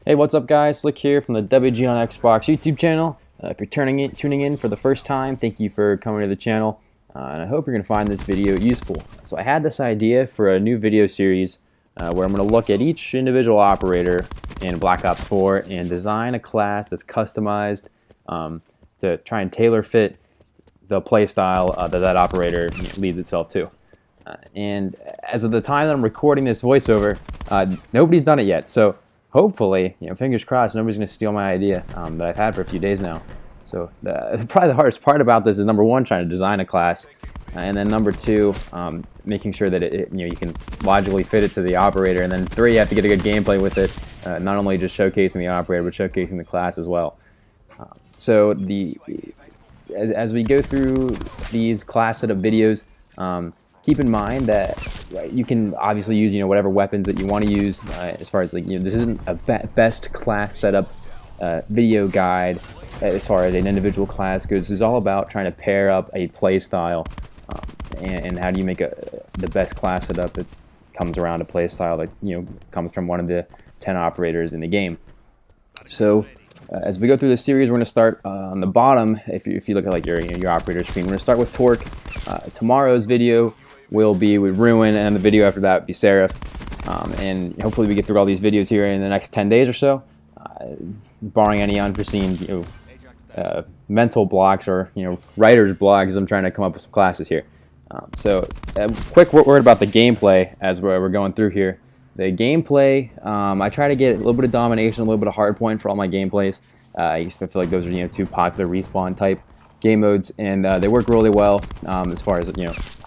Hey, what's up guys? Slick here from the WG on Xbox YouTube channel. If you're tuning in for the first time, thank you for coming to the channel, and I hope you're going to find this video useful. So I had this idea for a new video series where I'm going to look at each individual operator in Black Ops 4 and design a class that's customized to try and tailor fit the playstyle that operator leads itself to. And as of the time that I'm recording this voiceover, nobody's done it yet. So hopefully, fingers crossed, nobody's going to steal my idea that I've had for a few days now. So probably the hardest part about this is number one, trying to design a class, and then number two, making sure that you can logically fit it to the operator, and then three, you have to get a good gameplay with it, not only just showcasing the operator but showcasing the class as well. So as we go through these class setup videos, keep in mind that you can obviously use whatever weapons that you want to use. As far as this isn't a best class setup video guide as far as an individual class goes. This is all about trying to pair up a play style and how do you make the best class setup that comes around a play style that comes from one of the 10 operators in the game. So as we go through this series, we're going to start on the bottom. If you look at your operator screen, we're going to start with Torque. Tomorrow's video will be with Ruin, and the video after that will be Seraph. And hopefully we get through all these videos here in the next 10 days or so, barring any unforeseen mental blocks or writer's blocks as I'm trying to come up with some classes here. So quick word about the gameplay as we're going through here. The gameplay, I try to get a little bit of domination, a little bit of hardpoint for all my gameplays. I feel like those are two popular respawn type game modes, and they work really well as far as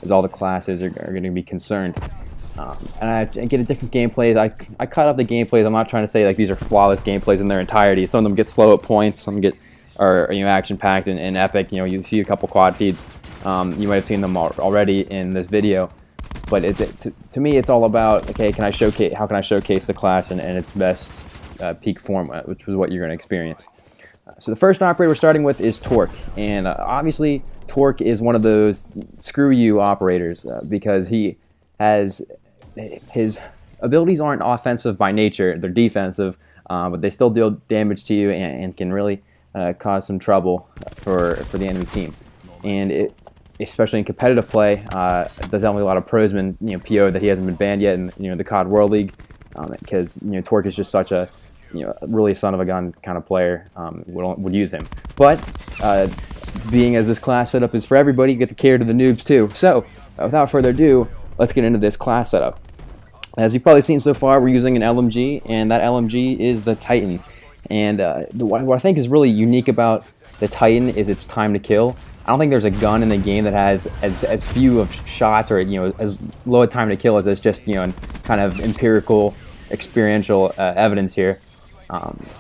as all the classes are going to be concerned. And I get a different gameplays. I cut up the gameplays. I'm not trying to say these are flawless gameplays in their entirety. Some of them get slow at points. Some are action packed and epic. You see a couple quad feeds. You might have seen them already in this video. But to me, it's all about, okay, how can I showcase the class in its best peak form, which is what you're going to experience. So the first operator we're starting with is Torque, and obviously Torque is one of those screw you operators because his abilities aren't offensive by nature; they're defensive, but they still deal damage to you and can really cause some trouble for the enemy team. And especially in competitive play, there's only a lot of prosmen PO that he hasn't been banned yet in the COD World League, because Torque is just such a really son of a gun kind of player. Would use him. But being as this class setup is for everybody, you get to cater to the noobs too. So without further ado, let's get into this class setup. As you've probably seen so far, we're using an LMG, and that LMG is the Titan. And what I think is really unique about the Titan is its time to kill. I don't think there's a gun in the game that has as few of shots or as low a time to kill as just kind of empirical, experiential evidence here.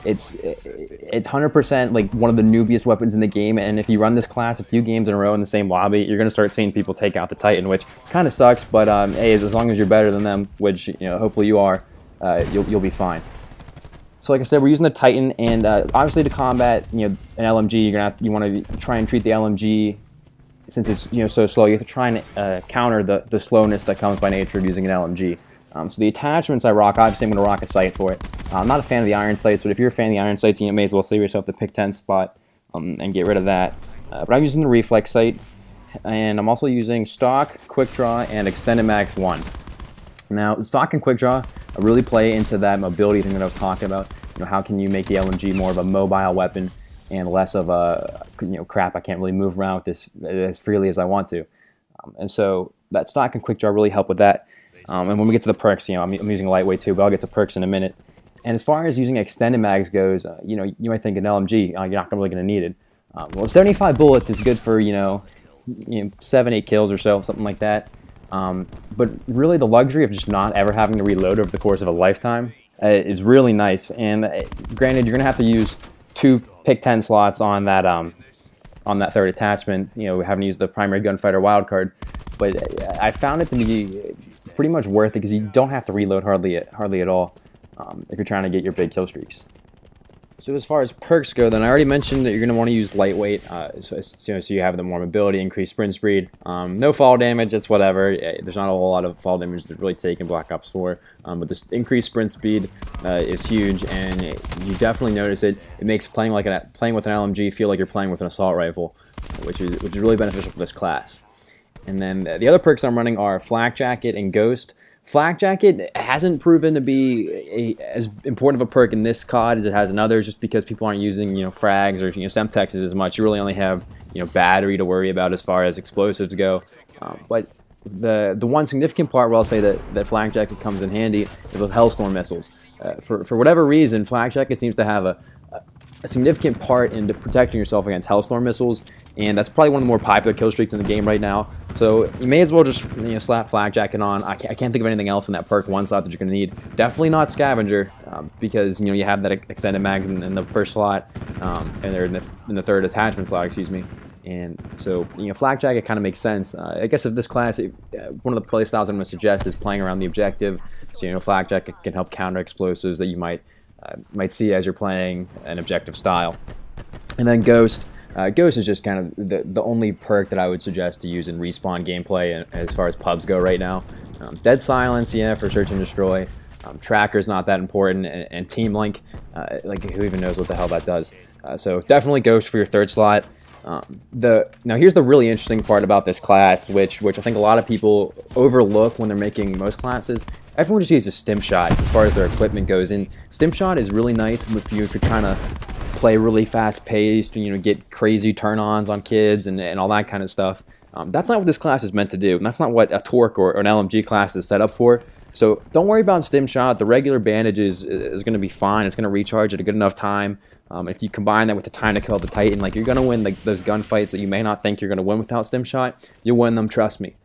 It's 100% one of the noobiest weapons in the game, and if you run this class a few games in a row in the same lobby, you're going to start seeing people take out the Titan, which kind of sucks, but hey, as long as you're better than them, which hopefully you are, you'll be fine. So like I said, we're using the Titan, and obviously to combat an LMG, you want to try and treat the LMG, since it's so slow, you have to try and counter the slowness that comes by nature of using an LMG. So the attachments I rock, obviously I'm going to rock a sight for it. I'm not a fan of the iron sights, but if you're a fan of the iron sights, you may as well save yourself the pick 10 spot and get rid of that. But I'm using the reflex sight, and I'm also using stock, quick draw, and extended max 1. Now, stock and quick draw really play into that mobility thing that I was talking about. How can you make the LMG more of a mobile weapon and less of a crap, I can't really move around with this as freely as I want to. And so that stock and quick draw really help with that. And when we get to the perks, I'm using lightweight too, but I'll get to perks in a minute. And as far as using extended mags goes, you might think an LMG, you're not really going to need it. Well, 75 bullets is good for 7-8 kills or so, something like that. But really, the luxury of just not ever having to reload over the course of a lifetime is really nice. And granted, you're going to have to use 2 pick 10 slots on that third attachment. We haven't used the primary gunfighter wildcard, but I found it to be pretty much worth it because you don't have to reload hardly at all if you're trying to get your big kill streaks. So as far as perks go, then I already mentioned that you're going to want to use lightweight, so you have the more mobility, increased sprint speed, no fall damage. It's whatever. There's not a whole lot of fall damage to really take in Black Ops 4, but this increased sprint speed is huge, and you definitely notice it. It makes playing with an LMG feel like you're playing with an assault rifle, which is really beneficial for this class. And then the other perks I'm running are Flak Jacket and Ghost. Flak Jacket hasn't proven to be as important of a perk in this COD as it has in others, just because people aren't using frags or Semtexes as much. You really only have battery to worry about as far as explosives go. But the one significant part where I'll say that Flak Jacket comes in handy is with Hellstorm missiles. For whatever reason, Flak Jacket seems to have a significant part in protecting yourself against Hellstorm missiles, and that's probably one of the more popular kill streaks in the game right now. So you may as well just slap Flak Jacket on. I can't think of anything else in that perk one slot that you're going to need. Definitely not Scavenger, because you have that extended mags in the first slot, and they're in the third attachment slot, excuse me. And so Flak Jacket kind of makes sense. I guess if this class, one of the play styles I'm going to suggest is playing around the objective. So Flak Jacket can help counter explosives that you might see as you're playing an objective style. And then Ghost. Ghost is just kind of the only perk that I would suggest to use in respawn gameplay as far as pubs go right now. Dead Silence, yeah, for search and destroy. Tracker's not that important, and Team Link, like who even knows what the hell that does. So definitely Ghost for your third slot. Now here's the really interesting part about this class, which I think a lot of people overlook when they're making most classes. Everyone just uses Stim Shot as far as their equipment goes, and Stim Shot is really nice if you're trying to play really fast-paced, get crazy turn-ons on kids and all that kind of stuff. That's not what this class is meant to do, and that's not what a Torque or an LMG class is set up for. So don't worry about Stim Shot. The regular bandage is going to be fine. It's going to recharge at a good enough time. If you combine that with the time to kill the Titan, you're going to win those gunfights that you may not think you're going to win without Stim Shot. You'll win them, trust me.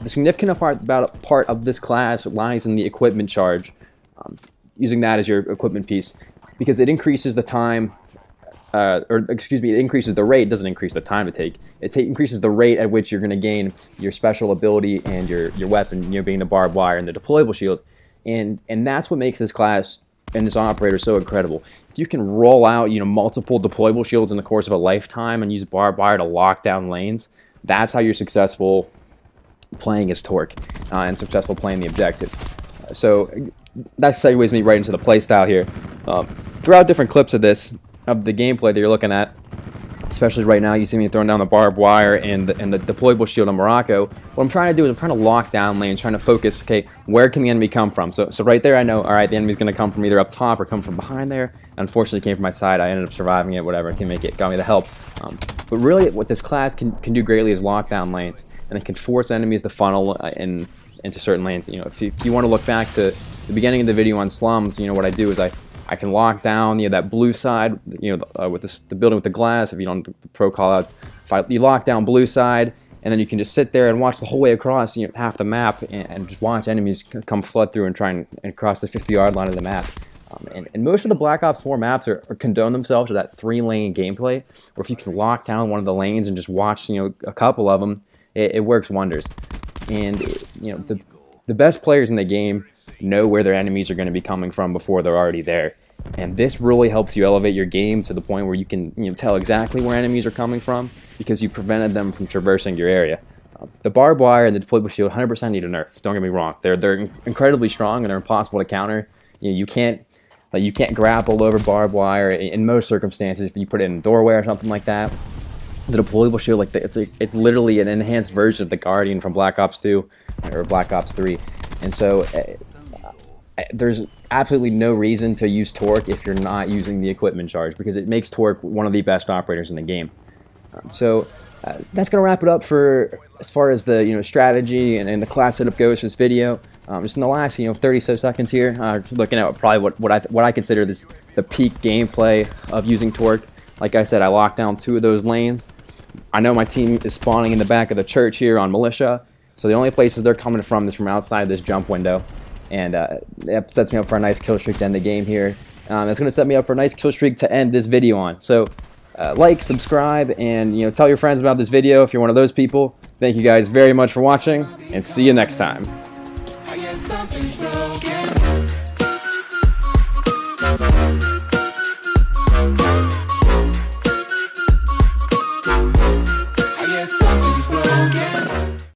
The significant part of this class lies in the equipment charge, using that as your equipment piece, because it increases the time, it increases the rate. It doesn't increase the time to take. It increases the rate at which you're going to gain your special ability and your weapon, being the barbed wire and the deployable shield, and that's what makes this class and this operator so incredible. If you can roll out multiple deployable shields in the course of a lifetime and use barbed wire to lock down lanes, that's how you're successful playing as Torque and successful playing the objective. So that segues me right into the playstyle here. Throughout different clips of the gameplay that you're looking at, especially right now, you see me throwing down the barbed wire and the deployable shield on Morocco. What I'm trying to do is I'm trying to lock down lanes, trying to focus, okay, where can the enemy come from? So right there I know, all right, the enemy's going to come from either up top or come from behind there. Unfortunately, it came from my side. I ended up surviving it, whatever, teammate got me the help. But really, what this class can do greatly is lock down lanes, and it can force enemies to funnel into certain lanes. If you want to look back to the beginning of the video on slums, what I do is I can lock down that blue side, with the building with the glass. If you don't the pro callouts, you lock down blue side, and then you can just sit there and watch the whole way across half the map, and just watch enemies come flood through and try and cross the 50-yard line of the map. And most of the Black Ops 4 maps are condone themselves to that 3-lane gameplay, or if you can lock down one of the lanes and just watch a couple of them, it works wonders. And the best players in the game know where their enemies are going to be coming from before they're already there, and this really helps you elevate your game to the point where you can tell exactly where enemies are coming from, because you prevented them from traversing your area. The barbed wire and the deployable shield 100% need a nerf. Don't get me wrong; they're incredibly strong and they're impossible to counter. You can't grapple over barbed wire in most circumstances if you put it in a doorway or something like that. The deployable shield, it's literally an enhanced version of the Guardian from Black Ops 2 or Black Ops 3, and so there's absolutely no reason to use Torque if you're not using the equipment charge, because it makes Torque one of the best operators in the game. So that's going to wrap it up for as far as the strategy and the class setup goes for this video. Just in the last 30 so seconds here, looking at probably what I consider the peak gameplay of using Torque. Like I said, I locked down 2 of those lanes. I know my team is spawning in the back of the church here on Militia, so the only places they're coming from is from outside this jump window, and that sets me up for a nice kill streak to end the game here. That's going to set me up for a nice kill streak to end this video on. So like, subscribe, and tell your friends about this video if you're one of those people. Thank you guys very much for watching, and see you next time.